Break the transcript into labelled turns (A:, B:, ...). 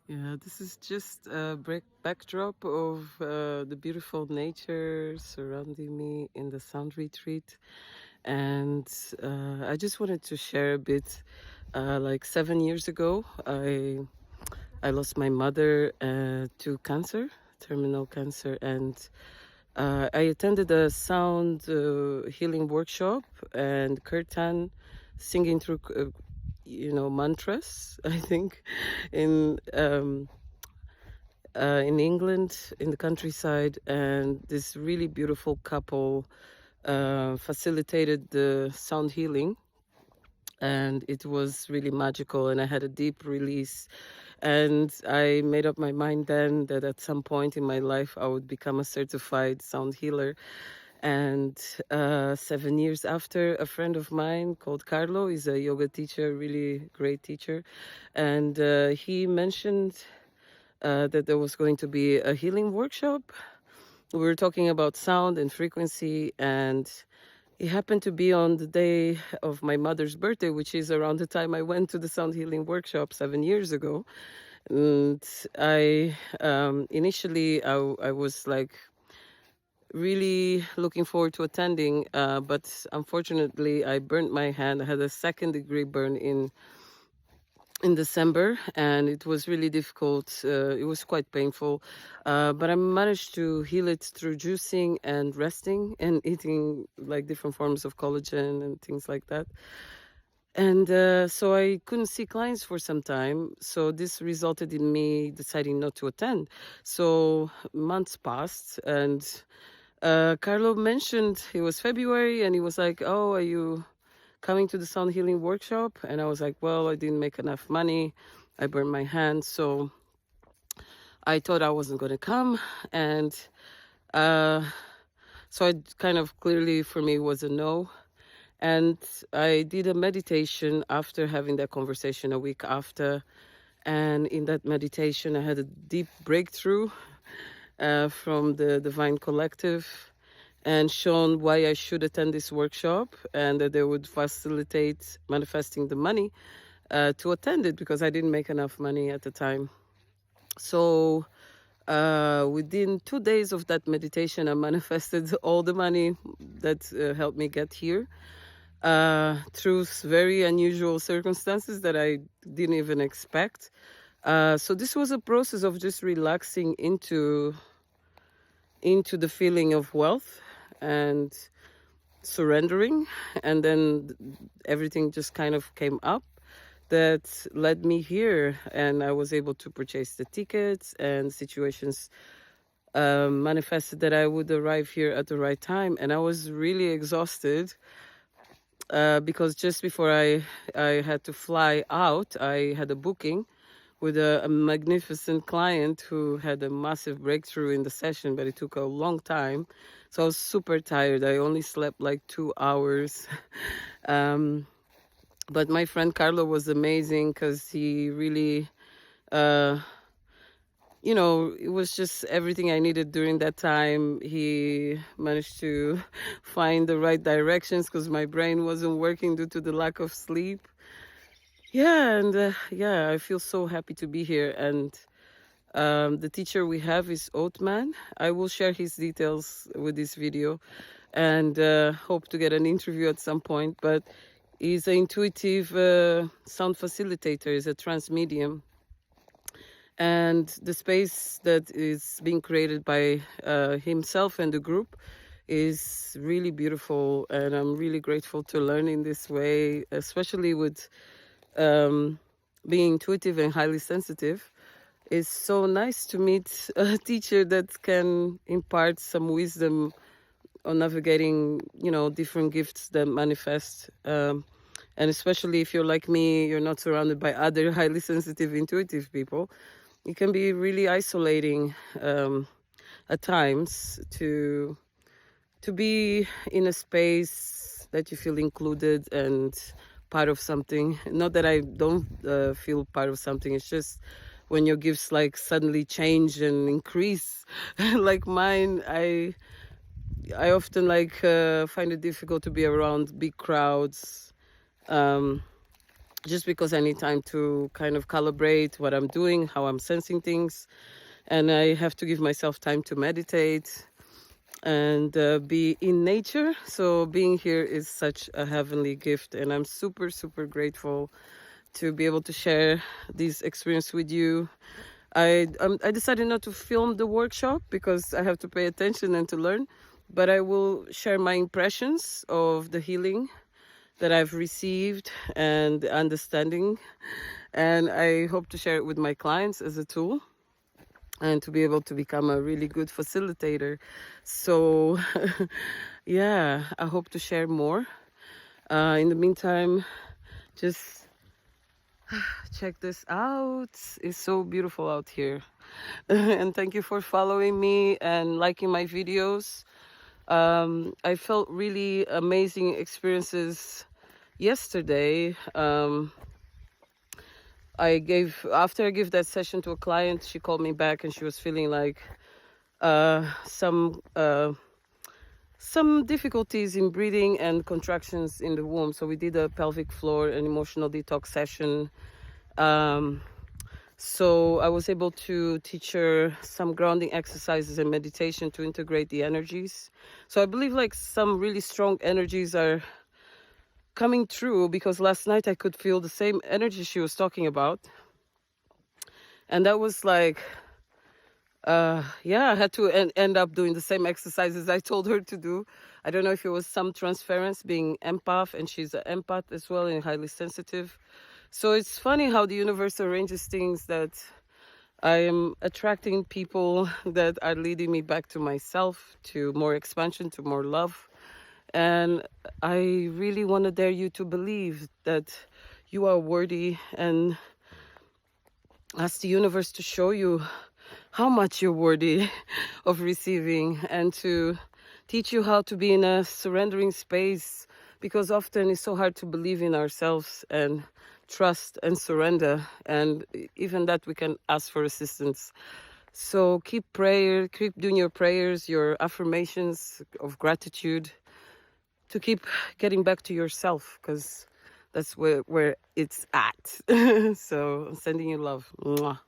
A: Yeah, this is just a backdrop of the beautiful nature surrounding me in the sound retreat. And I just wanted to share a bit. Like 7 years ago, I lost my mother to cancer, terminal cancer, and I attended a sound healing workshop and kirtan, singing through mantras. I think in England, in the countryside, and this really beautiful couple facilitated the sound healing, and it was really magical. And I had a deep release, and I made up my mind then that at some point in my life I would become a certified sound healer. And 7 years after, a friend of mine called Carlo is a yoga teacher, really great teacher, and he mentioned that there was going to be a healing workshop. We were talking about sound and frequency, and it happened to be on the day of my mother's birthday, which is around the time I went to the sound healing workshop 7 years ago. And I initially I was like really looking forward to attending, but unfortunately I burnt my hand. I had a second-degree burn in December, and it was really difficult. It was quite painful, but I managed to heal it through juicing and resting and eating like different forms of collagen and things like that. And so I couldn't see clients for some time. So this resulted in me deciding not to attend. So months passed, and Carlo mentioned it was February, and he was like, "Oh, are you coming to the sound healing workshop?" And I was like, well, I didn't make enough money. I burned my hand. So I thought I wasn't going to come. And so I kind of clearly for me was a no. And I did a meditation after having that conversation a week after. And in that meditation, I had a deep breakthrough from the Divine Collective, and shown why I should attend this workshop, and that they would facilitate manifesting the money to attend it, because I didn't make enough money at the time. So within 2 days of that meditation, I manifested all the money that helped me get here through very unusual circumstances that I didn't even expect. So this was a process of just relaxing into the feeling of wealth and surrendering, and then everything just kind of came up that led me here, and I was able to purchase the tickets, and situations manifested that I would arrive here at the right time. And I was really exhausted because just before I had to fly out, I had a booking with a magnificent client who had a massive breakthrough in the session, but it took a long time. So I was super tired. I only slept like 2 hours. But my friend Carlo was amazing because he really, it was just everything I needed during that time. He managed to find the right directions because my brain wasn't working due to the lack of sleep. Yeah, and yeah, I feel so happy to be here. And the teacher we have is Othman. I will share his details with this video, and hope to get an interview at some point. But he's an intuitive sound facilitator, he's a trance medium. And the space that is being created by himself and the group is really beautiful. And I'm really grateful to learn in this way, especially with being intuitive and highly sensitive. It's so nice to meet a teacher that can impart some wisdom on navigating, different gifts that manifest. And especially if you're like me, you're not surrounded by other highly sensitive, intuitive people. It can be really isolating at times to be in a space that you feel included and part of something. Not that I don't feel part of something. It's just when your gifts like suddenly change and increase, like mine, I often like find it difficult to be around big crowds. just because I need time to kind of calibrate what I'm doing, how I'm sensing things. And I have to give myself time to meditate and be in nature. So being here is such a heavenly gift, and I'm super, super grateful to be able to share this experience with you. I decided not to film the workshop because I have to pay attention and to learn, but I will share my impressions of the healing that I've received and the understanding, and I hope to share it with my clients as a tool and to be able to become a really good facilitator. So yeah, I hope to share more. In the meantime, just check this out. It's so beautiful out here. And thank you for following me and liking my videos. I felt really amazing experiences yesterday. After I gave that session to a client, she called me back and she was feeling like some difficulties in breathing and contractions in the womb. So we did a pelvic floor and emotional detox session. So I was able to teach her some grounding exercises and meditation to integrate the energies. So I believe like some really strong energies are coming through, because last night I could feel the same energy she was talking about. And that was like, yeah, I had to end up doing the same exercises I told her to do. I don't know if it was some transference, being empath, and she's an empath as well and highly sensitive. So it's funny how the universe arranges things, that I am attracting people that are leading me back to myself, to more expansion, to more love. And I really want to dare you to believe that you are worthy, and ask the universe to show you how much you're worthy of receiving, and to teach you how to be in a surrendering space, because often it's so hard to believe in ourselves and trust and surrender, and even that we can ask for assistance. So keep doing your prayers, your affirmations of gratitude, to keep getting back to yourself, because that's where it's at. So I'm sending you love. Mwah.